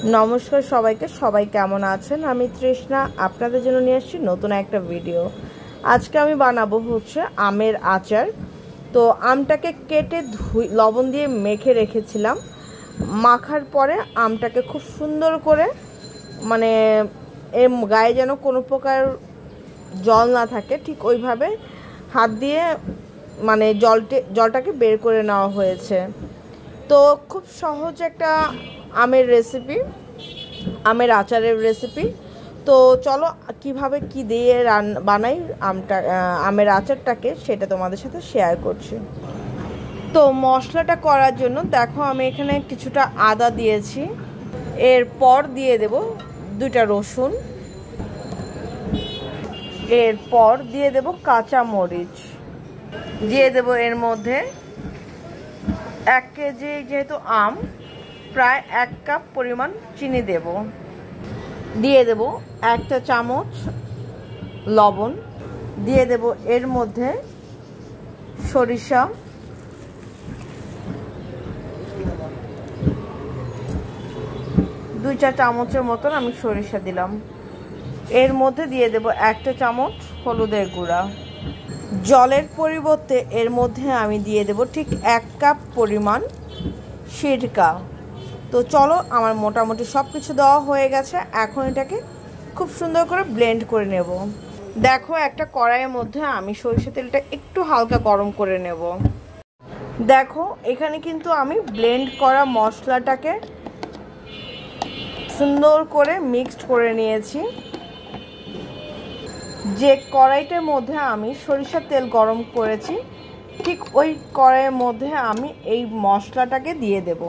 নমস্কার সবাইকে, সবাই কেমন আছেন? আমি তৃষ্ণা আপনাদের জন্য নিয়ে আসছি নতুন একটা ভিডিও। আজকে আমি বানাবো হচ্ছে আমের আচার। তো আমটাকে কেটে লবণ দিয়ে মেখে রেখেছিলাম। মাখার পরে আমটাকে খুব সুন্দর করে মানে এর গায়ে যেন কোনো প্রকার জল না থাকে, ঠিক ওইভাবে হাত দিয়ে মানে জলটাকে বের করে নেওয়া হয়েছে। তো খুব সহজ একটা আমের রেসিপি, আমের আচারের রেসিপি। তো চলো কিভাবে কি দিয়ে বানাই আমের আচারটাকে, সেটা তোমাদের সাথে শেয়ার করছি। তো মশলাটা করার জন্য দেখো আমি এখানে কিছুটা আদা দিয়েছি, এরপর দিয়ে দেব 2টা রসুন, এরপর দিয়ে দেব কাঁচা মরিচ, দিয়ে দেব এর মধ্যে 1 কেজি যেহেতু আম, প্রায় 1 কাপ পরিমাণ চিনি দেব, দিয়ে দেব 1 চা চামচ লবণ, দিয়ে দেব এর মধ্যে সরিষা, 2 চা চামচের মতন আমি সরিষা দিলাম। এর মধ্যে দিয়ে দেব 1 চা চামচ হলুদের গুঁড়া। জলের পরিবর্তে এর মধ্যে আমি দিয়ে দেব ঠিক 1 কাপ পরিমাণ সিরকা। তো চলো আমার মোটামুটি সব কিছু দেওয়া হয়ে গেছে, এখন এটাকে খুব সুন্দর করে ব্লেন্ড করে নেব। দেখো একটা কড়াইয়ের মধ্যে আমি সরিষা তেলটা একটু হালকা গরম করে নেব। দেখো এখানে কিন্তু আমি ব্লেন্ড করা মশলাটাকে সুন্দর করে মিক্সড করে নিয়েছি। যে কড়াইটার মধ্যে আমি সরিষার তেল গরম করেছি, ঠিক ওই কড়াইয়ের মধ্যে আমি এই মশলাটাকে দিয়ে দেব।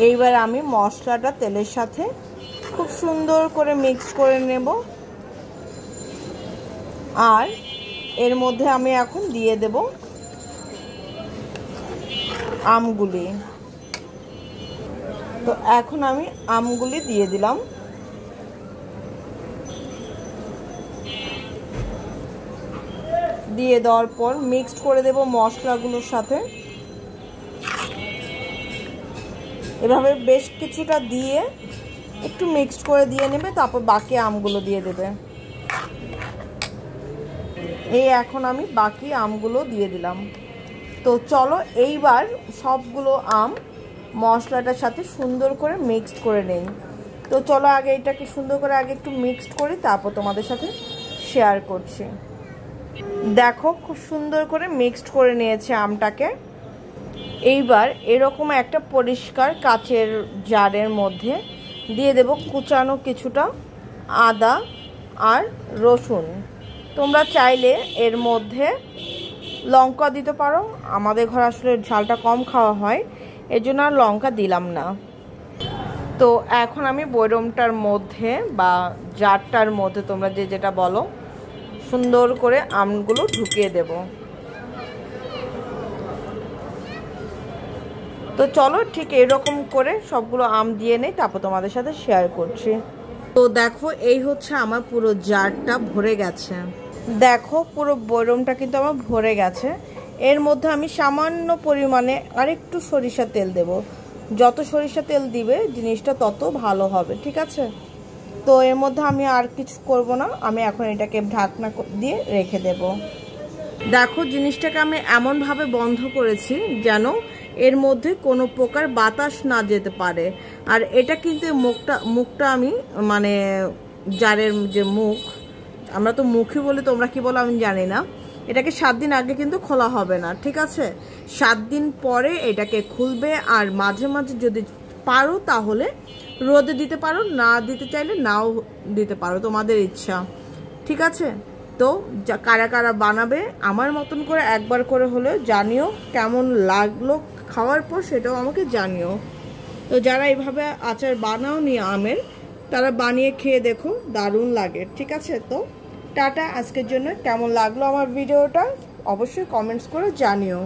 এইবার আমি মশলাটা তেলের সাথে খুব সুন্দর করে মিক্স করে নেব। আর এর মধ্যে আমি এখন দিয়ে দেব আমগুলি। তো এখন আমি আমগুলি দিয়ে দিলাম। দিয়ে দেওয়ার পর মিক্সড করে দেব মশলাগুলোর সাথে। এভাবে বেশ কিছুটা দিয়ে একটু মিক্সড করে দিয়ে নেবে, তারপর বাকি আমগুলো দিয়ে দেবে। এই এখন আমি বাকি আমগুলো দিয়ে দিলাম। তো চলো এইবার সবগুলো আম মশলাটার সাথে সুন্দর করে মিক্সড করে নেই। তো চলো আগে এটাকে সুন্দর করে আগে একটু মিক্সড করি, তারপর তোমাদের সাথে শেয়ার করছি। দেখো খুব সুন্দর করে মিক্সড করে নিয়েছে আমটাকে। এইবার এরকম একটা পরিষ্কার কাচের জারের মধ্যে দিয়ে দেব কুচানো কিছুটা আদা আর রসুন। তোমরা চাইলে এর মধ্যে লঙ্কা দিতে পারো, আমাদের ঘরে আসলে ঝালটা কম খাওয়া হয়, এজন্য আর লঙ্কা দিলাম না। তো এখন আমি বয়রমটার মধ্যে বা জারটার মধ্যে তোমরা যে যেটা বলো, সুন্দর করে আমগুলো ঢুকিয়ে দেব। তো চলো ঠিক এরকম করে সবগুলো আম দিয়ে নেই, তারপর তোমাদের সাথে শেয়ার করছি। তো দেখো এই হচ্ছে আমার পুরো জারটা ভরে গেছে। দেখো পুরো বয়রমটা কিন্তু আমার ভরে গেছে। এর মধ্যে আমি সামান্য পরিমাণে আরেকটু সরিষা তেল দেব। যত সরিষা তেল দিবে জিনিসটা তত ভালো হবে, ঠিক আছে? তো এর মধ্যে আমি আর কিছু করব না, আমি এখন এটাকে ঢাকনা দিয়ে রেখে দেব। দেখো জিনিসটাকে আমি এমনভাবে বন্ধ করেছি যেন এর মধ্যে কোনো প্রকার বাতাস না যেতে পারে। আর এটা কিন্তু মুখটা আমি মানে জারের যে মুখ, আমরা তো মুখই বলি, তোমরা কি বলো আমি জানি না, এটাকে 7 দিন আগে কিন্তু খোলা হবে না, ঠিক আছে? 7 দিন পরে এটাকে খুলবে। আর মাঝে মাঝে যদি পারো তাহলে রোদে দিতে পারো, না দিতে চাইলে নাও দিতে পারো, তোমাদের ইচ্ছা, ঠিক আছে? তো কারা কারা বানাবে আমার মতন করে একবার করে হলে জানিও, কেমন লাগলো খাওয়ার পর সেটাও আমাকে জানিও। তো যারা এইভাবে আচার বানাও নি আমের, তারা বানিয়ে খেয়ে দেখো, দারুণ লাগে, ঠিক আছে? তো টাটা আজকের জন্য। কেমন লাগলো আমার ভিডিওটা অবশ্যই কমেন্টস করে জানিও।